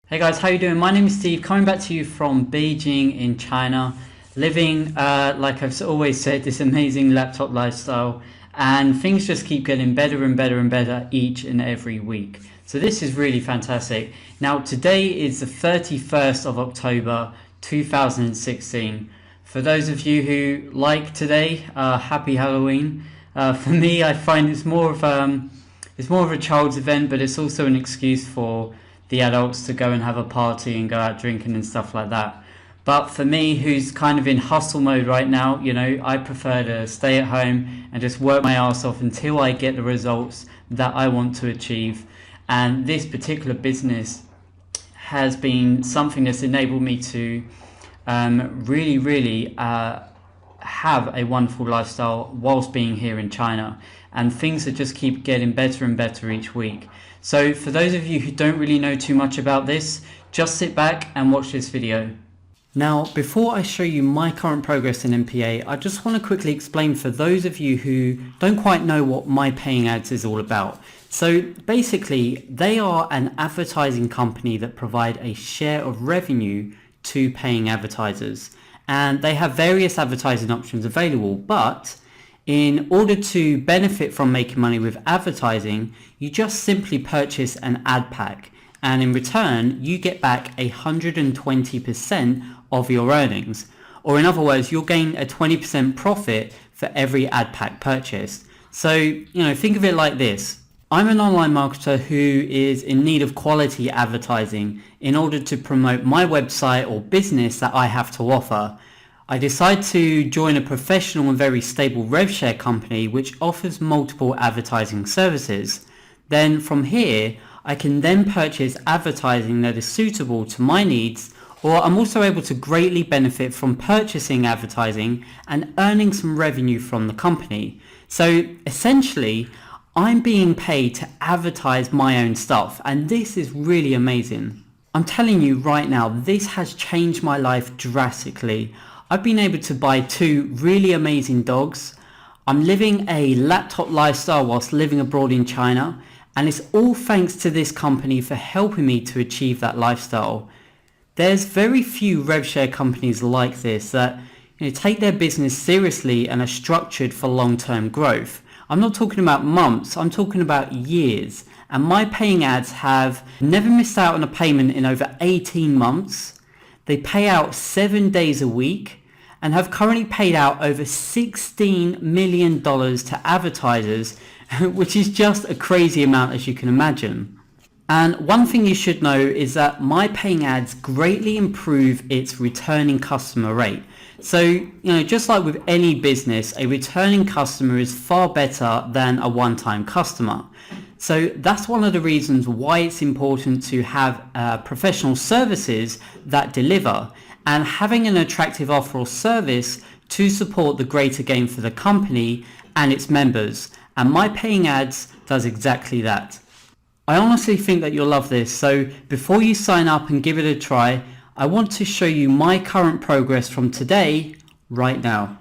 Hey guys, how you doing? My name is Steve, coming back to you from Beijing in China, living, like I've always said, this amazing laptop lifestyle, and things just keep getting better and better and better each and every week. So this is really fantastic. Now today is the 31st of October 2016. For those of you who like today, happy Halloween. For me, I find it's more of a child's event, but it's also an excuse for the adults to go and have a party and go out drinking and stuff like that. But for me, who's kind of in hustle mode right now, I prefer to stay at home and just work my ass off until I get the results that I want to achieve. And this particular business has been something that's enabled me to really have a wonderful lifestyle whilst being here in China, and things that just keep getting better and better each week. So for those of you who don't really know too much about this, just sit back and watch this video. Now, before I show you my current progress in MPA, I just want to quickly explain for those of you who don't quite know what My Paying Ads is all about. So basically, they are an advertising company that provide a share of revenue to paying advertisers. And they have various advertising options available, but in order to benefit from making money with advertising, you just simply purchase an ad pack, and in return you get back 120% of your earnings. Or in other words, you'll gain a 20% profit for every ad pack purchased. So, think of it like this. I'm an online marketer who is in need of quality advertising in order to promote my website or business that I have to offer. I decide to join a professional and very stable rev share company which offers multiple advertising services. Then from here, I can then purchase advertising that is suitable to my needs, or I'm also able to greatly benefit from purchasing advertising and earning some revenue from the company. So essentially, I'm being paid to advertise my own stuff, and this is really amazing. I'm telling you right now, this has changed my life drastically. I've been able to buy 2 really amazing dogs. I'm living a laptop lifestyle whilst living abroad in China, and it's all thanks to this company for helping me to achieve that lifestyle. There's very few rev share companies like this that take their business seriously and are structured for long-term growth. I'm not talking about months, I'm talking about years. And My Paying Ads have never missed out on a payment in over 18 months. They pay out 7 days a week and have currently paid out over $16 million to advertisers, which is just a crazy amount, as you can imagine. And one thing you should know is that My Paying Ads greatly improve its returning customer rate. So, just like with any business, a returning customer is far better than a one-time customer. So that's one of the reasons why it's important to have professional services that deliver, and having an attractive offer or service to support the greater gain for the company and its members. And My Paying Ads does exactly that. I honestly think that you'll love this. So before you sign up and give it a try, I want to show you my current progress from today right now.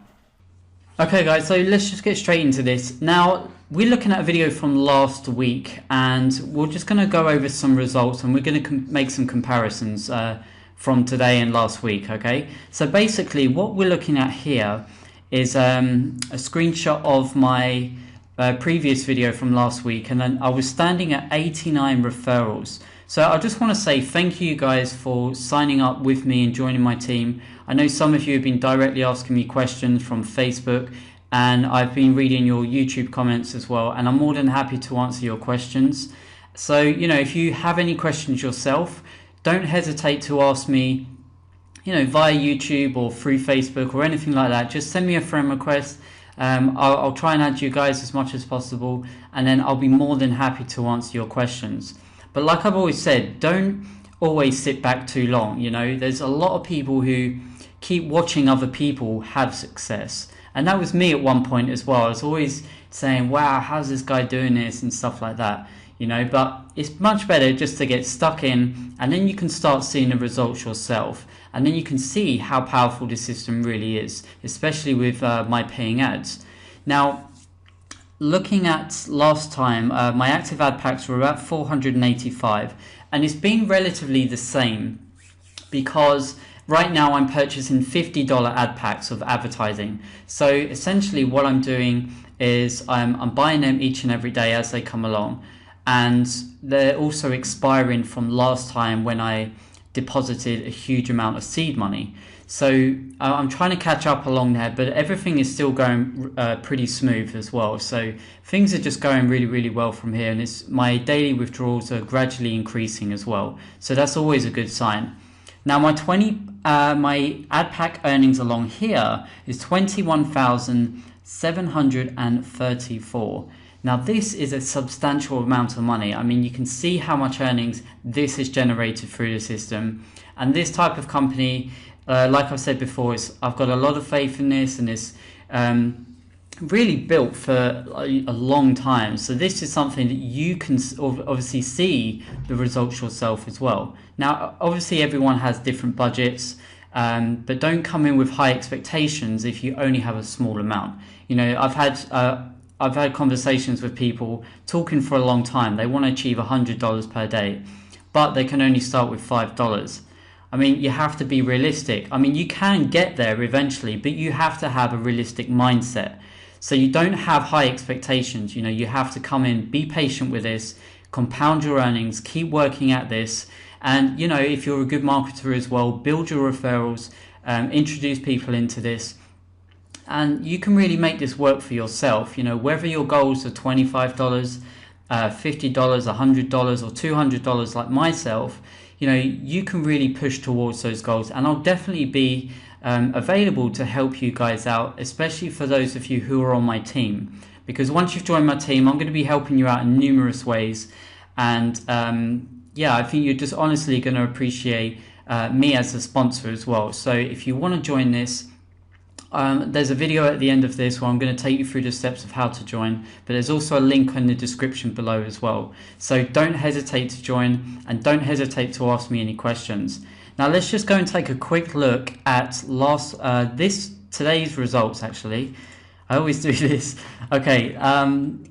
Okay guys, so let's just get straight into this. Now, we're looking at a video from last week, and we're just going to go over some results, and we're going to make some comparisons from today and last week, okay? So basically what we're looking at here is a screenshot of my previous video from last week, and then I was standing at 89 referrals. So I just want to say thank you guys for signing up with me and joining my team. I know some of you have been directly asking me questions from Facebook, and I've been reading your YouTube comments as well, and I'm more than happy to answer your questions. So, if you have any questions yourself, don't hesitate to ask me, via YouTube or through Facebook or anything like that. Just send me a friend request. I'll try and add you guys as much as possible, and then I'll be more than happy to answer your questions. But like I've always said, don't always sit back too long. There's a lot of people who keep watching other people have success. And that was me at one point as well. I was always saying, wow, how's this guy doing this and stuff like that, but it's much better just to get stuck in, and then you can start seeing the results yourself. And then you can see how powerful this system really is, especially with My Paying Ads. Now, looking at last time, my active ad packs were about 485. and it's been relatively the same because right now I'm purchasing $50 ad packs of advertising. So essentially what I'm doing is I'm buying them each and every day as they come along, and they're also expiring from last time when I deposited a huge amount of seed money. So I'm trying to catch up along there, but everything is still going pretty smooth as well. So things are just going really, really well from here, and my daily withdrawals are gradually increasing as well. So that's always a good sign. Now my ad pack earnings along here is 21,734. Now this is a substantial amount of money. I mean, you can see how much earnings this has generated through the system. And this type of company, like I've said before, I've got a lot of faith in this, and it's really built for a long time. So this is something that you can obviously see the results yourself as well. Now, obviously everyone has different budgets, but don't come in with high expectations if you only have a small amount. You know, I've had conversations with people talking for a long time. They want to achieve $100 per day, but they can only start with $5. I mean, you have to be realistic. I mean, you can get there eventually, but you have to have a realistic mindset. So you don't have high expectations. You know, you have to come in, be patient with this, compound your earnings, keep working at this. And, you know, if you're a good marketer as well, build your referrals, introduce people into this. And you can really make this work for yourself. You know, whether your goals are $25, $50, $100 or $200 like myself, you know, you can really push towards those goals. And I'll definitely be available to help you guys out, especially for those of you who are on my team. Because once you've joined my team, I'm going to be helping you out in numerous ways. And yeah, I think you're just honestly going to appreciate me as a sponsor as well. So if you want to join this, there's a video at the end of this where I'm going to take you through the steps of how to join, but there's also a link in the description below as well. So don't hesitate to join, and don't hesitate to ask me any questions. Now let's just go and take a quick look at today's results. Actually, I always do this. Okay,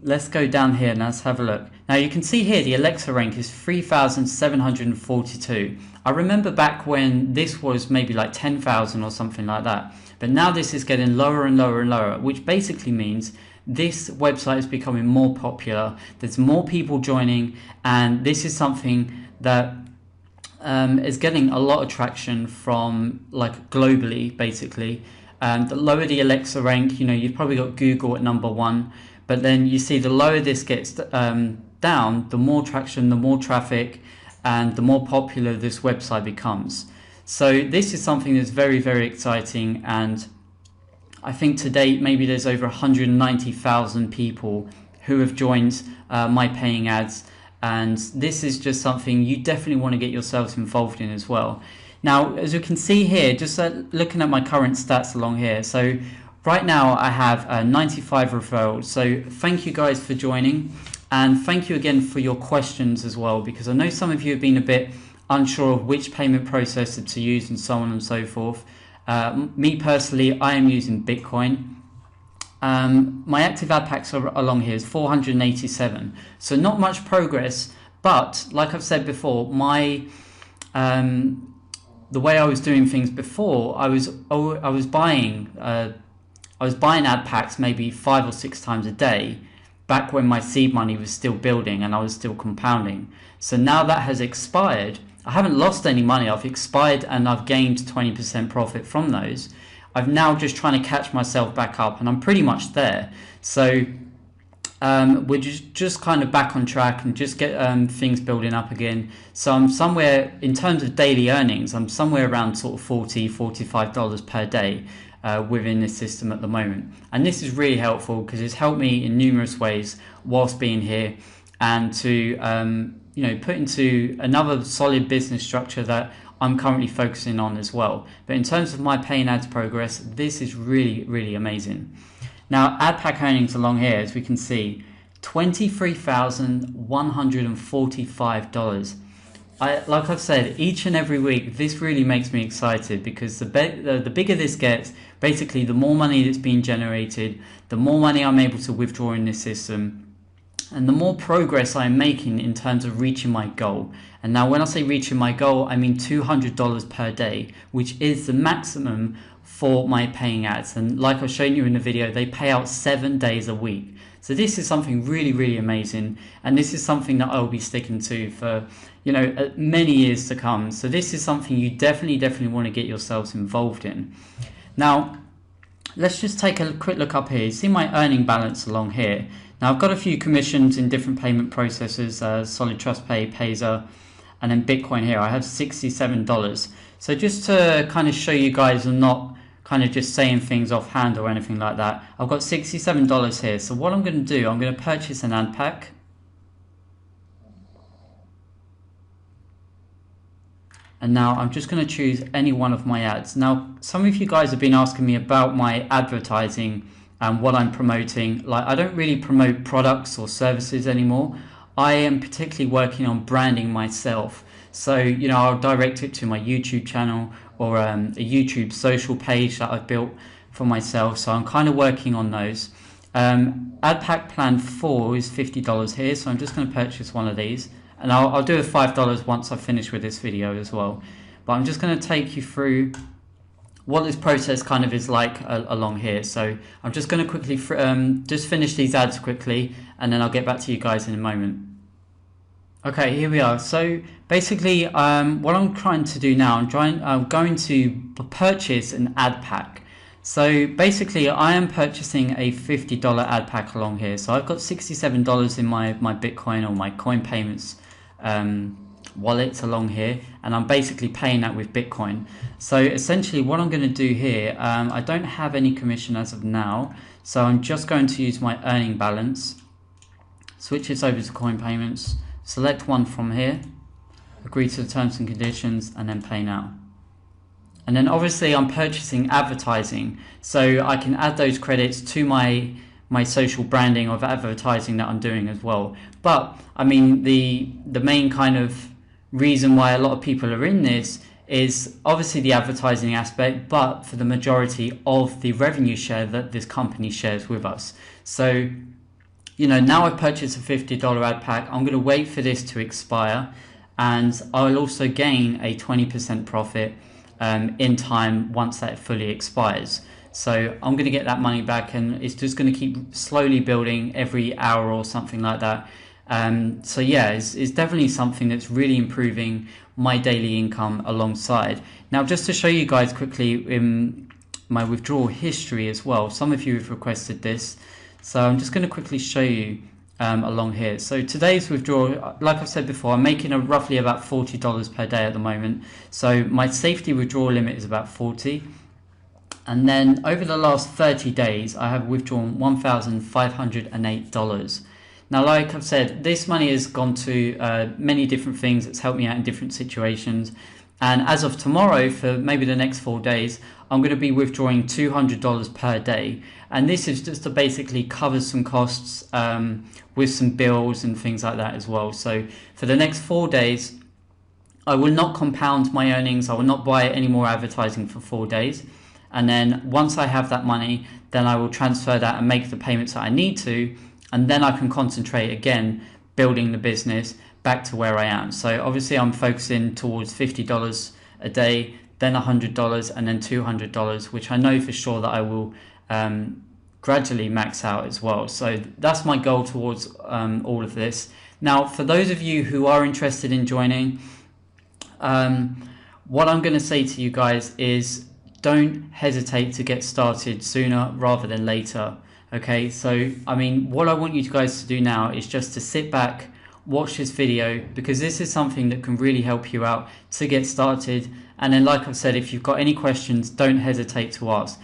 let's go down here and let's have a look. Now you can see here the Alexa rank is 3,742. I remember back when this was maybe like 10,000 or something like that. But now this is getting lower and lower and lower, which basically means this website is becoming more popular. There's more people joining, and this is something that is getting a lot of traction from like globally, basically. The lower the Alexa rank, you know, you've probably got Google at number 1, but then you see the lower this gets down, the more traction, the more traffic, and the more popular this website becomes. So this is something that's very, very exciting, and I think to date maybe there's over 190,000 people who have joined my paying ads, and this is just something you definitely want to get yourselves involved in as well. Now, as you can see here, just looking at my current stats along here, so right now I have 95 referrals. So thank you guys for joining, and thank you again for your questions as well, because I know some of you have been a bit unsure of which payment processor to use and so on and so forth. Me personally, I am using Bitcoin. My active ad packs along here is 487, so not much progress, but like I've said before, the way I was doing things before, I was buying ad packs maybe 5 or 6 times a day back when my seed money was still building and I was still compounding. So now that has expired. I haven't lost any money. I've expired and I've gained 20% profit from those. I'm now just trying to catch myself back up, and I'm pretty much there. So we're just kind of back on track and just get things building up again. So I'm somewhere, in terms of daily earnings, I'm somewhere around sort of $40, $45 per day within this system at the moment. And this is really helpful because it's helped me in numerous ways whilst being here, and to put into another solid business structure that I'm currently focusing on as well. But in terms of my paying ads progress, this is really, really amazing. Now, ad pack earnings along here, as we can see, $23,145. Like I've said, each and every week, this really makes me excited, because the bigger this gets, basically the more money that's being generated, the more money I'm able to withdraw in this system. and the more progress I'm making in terms of reaching my goal. And now when I say reaching my goal, I mean $200 per day, which is the maximum for my paying ads. And like I've shown you in the video, they pay out 7 days a week. So this is something really, really amazing. And this is something that I'll be sticking to for, many years to come. So this is something you definitely want to get yourselves involved in. Now, let's just take a quick look up here. You see my earning balance along here. Now I've got a few commissions in different payment processors, Solid Trust Pay, Payzer, and then Bitcoin here. I have $67. So just to kind of show you guys, I'm not kind of just saying things offhand or anything like that. I've got $67 here. So what I'm going to do, I'm going to purchase an ad pack. And now I'm just going to choose any one of my ads. Now, some of you guys have been asking me about my advertising and what I'm promoting. Like, I don't really promote products or services anymore. I am particularly working on branding myself. So, I'll direct it to my YouTube channel or a YouTube social page that I've built for myself. So I'm kind of working on those. Ad pack plan 4 is $50 here. So I'm just going to purchase one of these. And I'll do a $5 once I finish with this video as well. But I'm just going to take you through what this process kind of is like along here. So I'm just going to quickly just finish these ads quickly, and then I'll get back to you guys in a moment. Okay, here we are. So basically, what I'm trying to do now, I'm going to purchase an ad pack. So basically, I am purchasing a $50 ad pack along here. So I've got $67 in my Bitcoin or my coin payments wallets along here, and I'm basically paying that with Bitcoin. So essentially what I'm going to do here, I don't have any commission as of now, so I'm just going to use my earning balance, switch this over to coin payments, select one from here, agree to the terms and conditions, and then pay now. And then obviously I'm purchasing advertising, so I can add those credits to my social branding of advertising that I'm doing as well. But I mean, the main kind of reason why a lot of people are in this is obviously the advertising aspect, but for the majority of the revenue share that this company shares with us. So, now I've purchased a $50 ad pack. I'm going to wait for this to expire, and I'll also gain a 20% profit in time once that fully expires. So I'm going to get that money back, and it's just going to keep slowly building every hour or something like that. So yeah, it's definitely something that's really improving my daily income alongside. Now, just to show you guys quickly in my withdrawal history as well, some of you have requested this, so I'm just going to quickly show you along here. So today's withdrawal, like I've said before, I'm making roughly about $40 per day at the moment. So my safety withdrawal limit is about 40. And then over the last 30 days, I have withdrawn $1,508. Now, like I've said, this money has gone to many different things. It's helped me out in different situations. And as of tomorrow, for maybe the next 4 days, I'm going to be withdrawing $200 per day. And this is just to basically cover some costs with some bills and things like that as well. So for the next 4 days, I will not compound my earnings. I will not buy any more advertising for 4 days. And then once I have that money, then I will transfer that and make the payments that I need to. And then I can concentrate again, building the business back to where I am. So obviously I'm focusing towards $50 a day, then $100 and then $200, which I know for sure that I will gradually max out as well. So that's my goal towards all of this. Now, for those of you who are interested in joining, what I'm going to say to you guys is don't hesitate to get started sooner rather than later. Okay, so I mean, what I want you guys to do now is just to sit back, watch this video, because this is something that can really help you out to get started. And then, like I've said, if you've got any questions, don't hesitate to ask.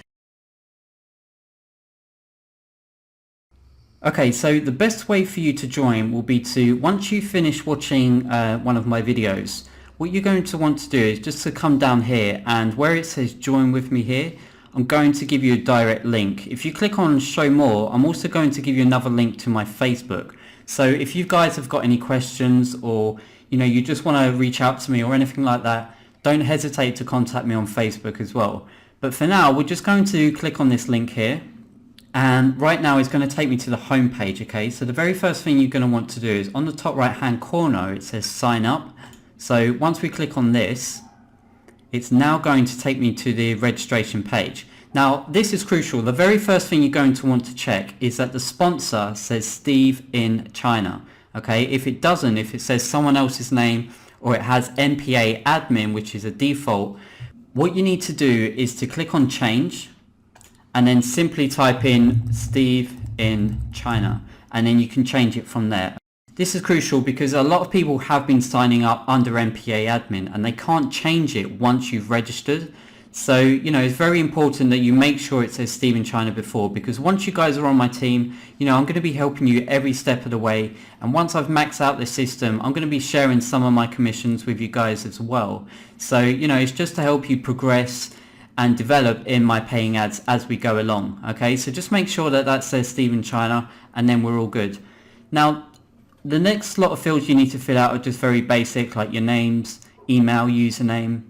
Okay, so the best way for you to join will be to, once you finish watching one of my videos, what you're going to want to do is just to come down here, and where it says join with me here, I'm going to give you a direct link. If you click on show more, I'm also going to give you another link to my Facebook. So if you guys have got any questions, or you just want to reach out to me or anything like that, don't hesitate to contact me on Facebook as well. But for now, we're just going to click on this link here, And right now it's going to take me to the home page. Okay, so the very first thing you're going to want to do is on the top right hand corner it says sign up. So once we click on this, it's now going to take me to the registration page. Now this is crucial. The very first thing you're going to want to check is that the sponsor says Steve in China. Okay, if it doesn't, if it says someone else's name or it has NPA admin, which is a default, what you need to do is to click on change and then simply type in Steve in China, and then you can change it from there. This is crucial because a lot of people have been signing up under NPA admin and they can't change it once you've registered. So, it's very important that you make sure it says Steve in China before, because once you guys are on my team, I'm going to be helping you every step of the way. And once I've maxed out the system, I'm going to be sharing some of my commissions with you guys as well. So, it's just to help you progress and develop in my paying ads as we go along. Okay, so just make sure that says Steve in China and then we're all good. Now, the next lot of fields you need to fill out are just very basic, like your names, email, username,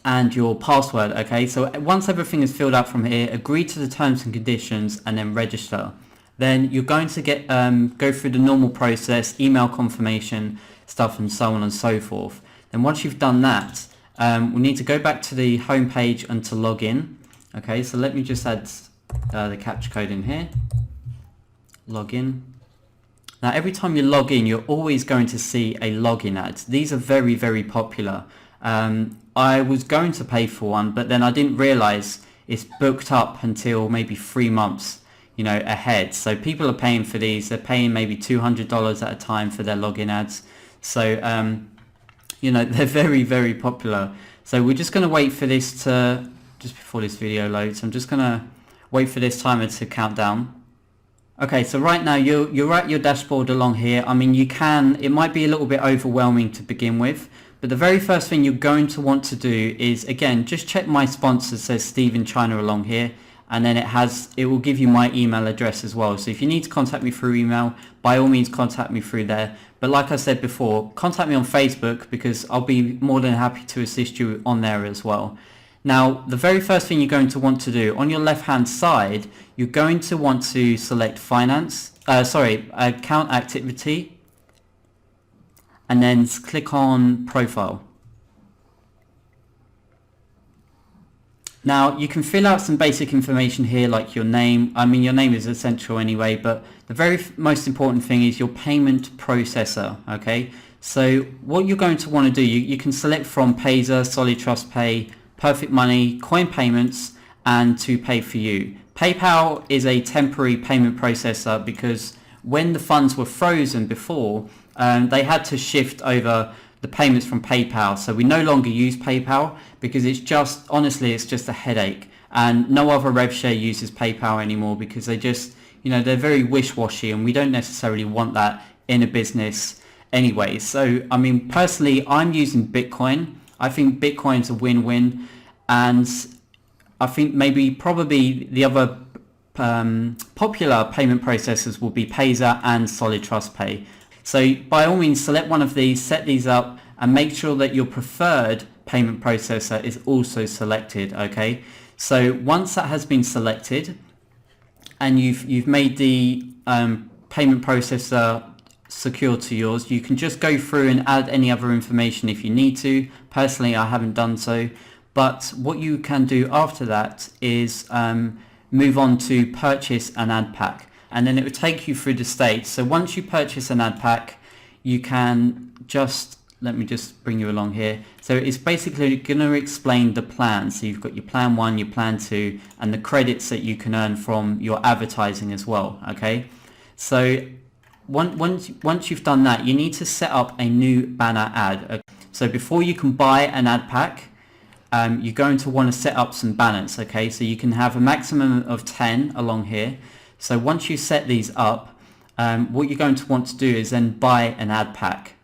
and your password. Okay, so once everything is filled out from here, agree to the terms and conditions and then register. Then you're going to get go through the normal process, email confirmation stuff and so on and so forth. Then once you've done that, we need to go back to the home page and to log in. Okay, so let me just add the captcha code in here. Log in. Now every time you log in, you're always going to see a login ad. These are very, very popular. I was going to pay for one, but then I didn't realize it's booked up until maybe 3 months, ahead. So people are paying for these. They're paying maybe $200 at a time for their login ads. So, they're very, very popular. So we're just going to wait for this to, just before this video loads, I'm just going to wait for this timer to count down. Okay, so right now you're at your dashboard along here. I mean, it might be a little bit overwhelming to begin with, but the very first thing you're going to want to do is, again, just check my sponsor says Steve in China along here, and then it will give you my email address as well. So if you need to contact me through email, by all means contact me through there. But like I said before, contact me on Facebook because I'll be more than happy to assist you on there as well. Now, the very first thing you're going to want to do, on your left-hand side, you're going to want to select account activity, and then click on profile. Now, you can fill out some basic information here like your name. I mean, your name is essential anyway, but the very most important thing is your payment processor, okay? So what you're going to want to do, you can select from Payzer, Solid Trust Pay, Perfect Money, Coin Payments, and To Pay For You. PayPal is a temporary payment processor because when the funds were frozen before, they had to shift over the payments from PayPal. So we no longer use PayPal because honestly, it's just a headache. And no other rev share uses PayPal anymore because they just, they're very wish-washy and we don't necessarily want that in a business anyway. So, I mean, personally, I'm using Bitcoin. I think Bitcoin's a win-win, and I think probably the other popular payment processors will be Payzer and Solid Trust Pay. So by all means, select one of these, set these up, and make sure that your preferred payment processor is also selected. Okay. So once that has been selected, and you've made the payment processor secure to yours, you can just go through and add any other information if you need to. Personally, I haven't done so, but what you can do after that is move on to purchase an ad pack, and then it will take you through the stage. So once you purchase an ad pack, you can let me just bring you along here. So it's basically going to explain the plan. So you've got your plan 1, your plan 2, and the credits that you can earn from your advertising as well. Okay, so once you've done that, you need to set up a new banner ad. So before you can buy an ad pack, you're going to want to set up some banners. Okay, so you can have a maximum of 10 along here. So once you set these up, what you're going to want to do is then buy an ad pack.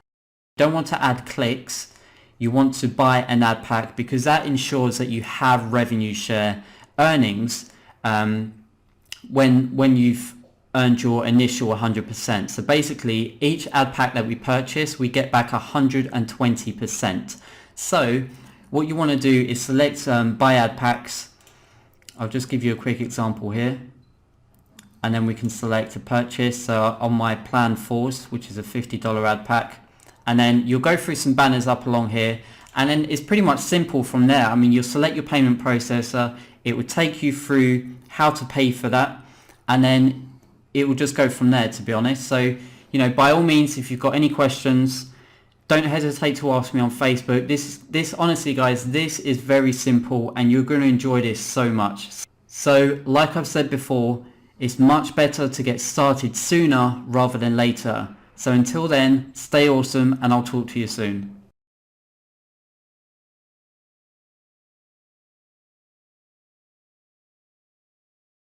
You don't want to add clicks. You want to buy an ad pack because that ensures that you have revenue share earnings when you've earned your initial 100%. So basically, each ad pack that we purchase, we get back 120%. So what you want to do is select buy ad packs. I'll just give you a quick example here. and then we can select a purchase. So on my Plan Force, which is a $50 ad pack, and then you'll go through some banners up along here, and then it's pretty much simple from there. I mean, you'll select your payment processor, it will take you through how to pay for that, and then it will just go from there, to be honest. So, you know, by all means, if you've got any questions, don't hesitate to ask me on Facebook. This honestly, guys, this is very simple, and you're going to enjoy this so much. So, like I've said before, it's much better to get started sooner rather than later. So until then, stay awesome, and I'll talk to you soon.